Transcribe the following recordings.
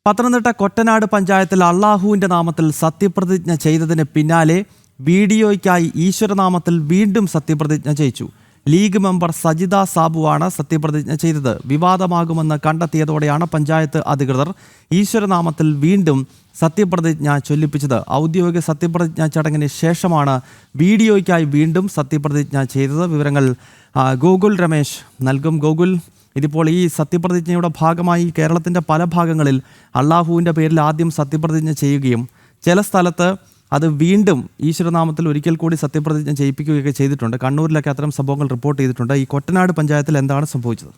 പത്തനംതിട്ട കൊറ്റനാട് പഞ്ചായത്തിൽ അള്ളാഹുവിൻ്റെ നാമത്തിൽ സത്യപ്രതിജ്ഞ ചെയ്തതിന് പിന്നാലെ വീഡിയോയ്ക്കായി ഈശ്വരനാമത്തിൽ വീണ്ടും സത്യപ്രതിജ്ഞ ചെയ്യിച്ചു. ലീഗ് മെമ്പർ സജിത സാബുവാണ് സത്യപ്രതിജ്ഞ ചെയ്തത്. വിവാദമാകുമെന്ന് കണ്ടെത്തിയതോടെയാണ് പഞ്ചായത്ത് അധികൃതർ ഈശ്വരനാമത്തിൽ വീണ്ടും സത്യപ്രതിജ്ഞ ചൊല്ലിപ്പിച്ചത്. ഔദ്യോഗിക സത്യപ്രതിജ്ഞ ചടങ്ങിന് ശേഷമാണ് വീഡിയോയ്ക്കായി വീണ്ടും സത്യപ്രതിജ്ഞ ചെയ്തത്. വിവരങ്ങൾ ഗോകുൽ രമേശ് നൽകും. ഗോകുൽ, ഇതിപ്പോൾ ഈ സത്യപ്രതിജ്ഞയുടെ ഭാഗമായി കേരളത്തിൻ്റെ പല ഭാഗങ്ങളിൽ അള്ളാഹുവിൻ്റെ പേരിൽ ആദ്യം സത്യപ്രതിജ്ഞ ചെയ്യുകയും ചില സ്ഥലത്ത് അത് വീണ്ടും ഈശ്വരനാമത്തിൽ ഒരിക്കൽ കൂടി സത്യപ്രതിജ്ഞ ചെയ്യിപ്പിക്കുകയൊക്കെ ചെയ്തിട്ടുണ്ട്. കണ്ണൂരിലൊക്കെ അത്തരം സംഭവങ്ങൾ റിപ്പോർട്ട് ചെയ്തിട്ടുണ്ട്. ഈ കൊറ്റനാട് പഞ്ചായത്തിൽ എന്താണ് സംഭവിച്ചത്?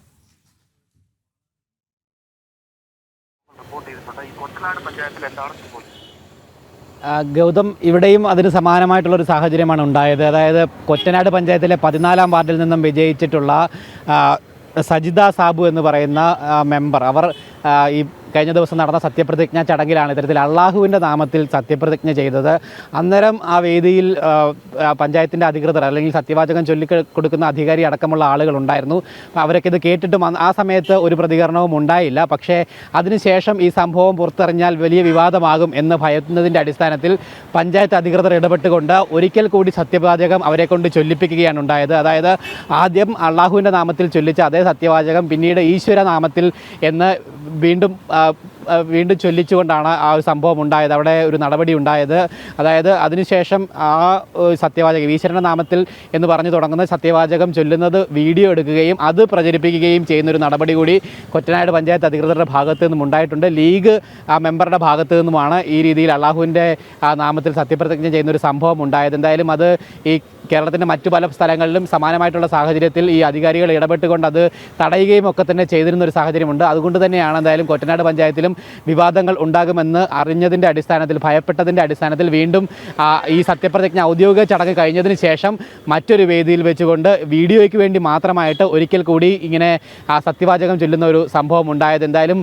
ഗൗതം, ഇവിടെയും അതിന് സമാനമായിട്ടുള്ളൊരു സാഹചര്യമാണ് ഉണ്ടായത്. അതായത് കൊറ്റനാട് പഞ്ചായത്തിലെ 14-ാം വാർഡിൽ നിന്നും വിജയിച്ചിട്ടുള്ള സജിത സാബു എന്ന് പറയുന്ന മെമ്പർ, അവർ ഈ കഴിഞ്ഞ ദിവസം നടന്ന സത്യപ്രതിജ്ഞ ചടങ്ങിലാണ് ഇത്തരത്തിൽ അള്ളാഹുവിൻ്റെ നാമത്തിൽ സത്യപ്രതിജ്ഞ ചെയ്തത്. അന്നേരം ആ വേദിയിൽ പഞ്ചായത്തിൻ്റെ അധികൃതർ അല്ലെങ്കിൽ സത്യവാചകം ചൊല്ലിക്കൊടുക്കുന്ന അധികാരി അടക്കമുള്ള ആളുകൾ ഉണ്ടായിരുന്നു. അവരൊക്കെ ഇത് കേട്ടിട്ടും ആ സമയത്ത് ഒരു പ്രതികരണവും ഉണ്ടായില്ല. പക്ഷേ അതിനുശേഷം ഈ സംഭവം പുറത്തിറങ്ങിയാൽ വലിയ വിവാദമാകും എന്ന് ഭയന്നതിൻ്റെ അടിസ്ഥാനത്തിൽ പഞ്ചായത്ത് അധികൃതർ ഇടപെട്ടുകൊണ്ട് ഒരിക്കൽ കൂടി സത്യവാചകം അവരെ കൊണ്ട് ചൊല്ലിപ്പിക്കുകയാണ് ഉണ്ടായത്. അതായത് ആദ്യം അള്ളാഹുവിൻ്റെ നാമത്തിൽ ചൊല്ലിച്ച അതേ സത്യവാചകം പിന്നീട് ഈശ്വര നാമത്തിൽ എന്ന് വീണ്ടും ചൊല്ലിച്ചുകൊണ്ടാണ് ആ ഒരു സംഭവം ഉണ്ടായത്. അവിടെ ഒരു നടപടി ഉണ്ടായത്. അതായത് അതിനുശേഷം ആ സത്യവാചകം ഈശ്വരൻ്റെ നാമത്തിൽ എന്ന് പറഞ്ഞു തുടങ്ങുന്ന സത്യവാചകം ചൊല്ലുന്നത് വീഡിയോ എടുക്കുകയും അത് പ്രചരിപ്പിക്കുകയും ചെയ്യുന്നൊരു നടപടി കൂടി കൊറ്റനാട് പഞ്ചായത്ത് അധികൃതരുടെ ഭാഗത്തു നിന്നും ഉണ്ടായിട്ടുണ്ട്. ലീഗ് മെമ്പറുടെ ഭാഗത്തു നിന്നുമാണ് ഈ രീതിയിൽ അള്ളാഹുവിൻ്റെ നാമത്തിൽ സത്യപ്രതിജ്ഞ ചെയ്യുന്നൊരു സംഭവം ഉണ്ടായത്. എന്തായാലും അത് ഈ കേരളത്തിൻ്റെ മറ്റു പല സ്ഥലങ്ങളിലും സമാനമായിട്ടുള്ള സാഹചര്യത്തിൽ ഈ അധികാരികൾ ഇടപെട്ടുകൊണ്ട് അത് തടയുകയും ഒക്കെ തന്നെ ചെയ്തിരുന്നൊരു സാഹചര്യമുണ്ട്. അതുകൊണ്ട് തന്നെയാണ് എന്തായാലും കൊറ്റനാട് പഞ്ചായത്തിലും വിവാദങ്ങൾ ഉണ്ടാകുമെന്ന് അറിഞ്ഞതിൻ്റെ അടിസ്ഥാനത്തിൽ, ഭയപ്പെട്ടതിൻ്റെ അടിസ്ഥാനത്തിൽ വീണ്ടും ഈ സത്യപ്രതിജ്ഞ ഔദ്യോഗിക ചടങ്ങ് കഴിഞ്ഞതിന് ശേഷം മറ്റൊരു വേദിയിൽ വെച്ചുകൊണ്ട് വീഡിയോയ്ക്ക് വേണ്ടി മാത്രമായിട്ട് ഒരിക്കൽ കൂടി ഇങ്ങനെ സത്യവാചകം ചൊല്ലുന്ന ഒരു സംഭവം ഉണ്ടായത്. എന്തായാലും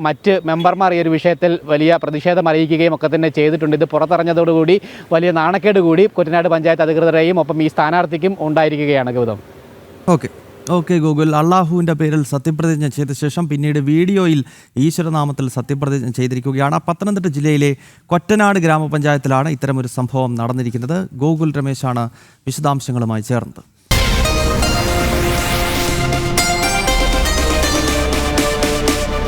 മറ്റ് മെമ്പർമാർ ഈ ഒരു വിഷയത്തിൽ വലിയ പ്രതിഷേധം അറിയിക്കുകയും ഒക്കെ തന്നെ ചെയ്തിട്ടുണ്ട്. ഇത് പുറത്തറിഞ്ഞതോടുകൂടി വലിയ നാണക്കേട് കൂടി കൊറ്റനാട് പഞ്ചായത്ത് അധികൃതരെയും ഒപ്പം ഈ സ്ഥാനാർത്ഥിക്കും ഉണ്ടായിരിക്കുകയാണ്. ഗൗതം, ഓക്കെ ഗൂഗിൾ, അള്ളാഹുവിൻ്റെ പേരിൽ സത്യപ്രതിജ്ഞ ചെയ്ത ശേഷം പിന്നീട് വീഡിയോയിൽ ഈശ്വരനാമത്തിൽ സത്യപ്രതിജ്ഞ ചെയ്തിരിക്കുകയാണ്. പത്തനംതിട്ട ജില്ലയിലെ കൊറ്റനാട് ഗ്രാമപഞ്ചായത്തിലാണ് ഇത്തരമൊരു സംഭവം നടന്നിരിക്കുന്നത്. ഗോകുൽ രമേശാണ് വിശദാംശങ്ങളുമായി ചേർന്നത്.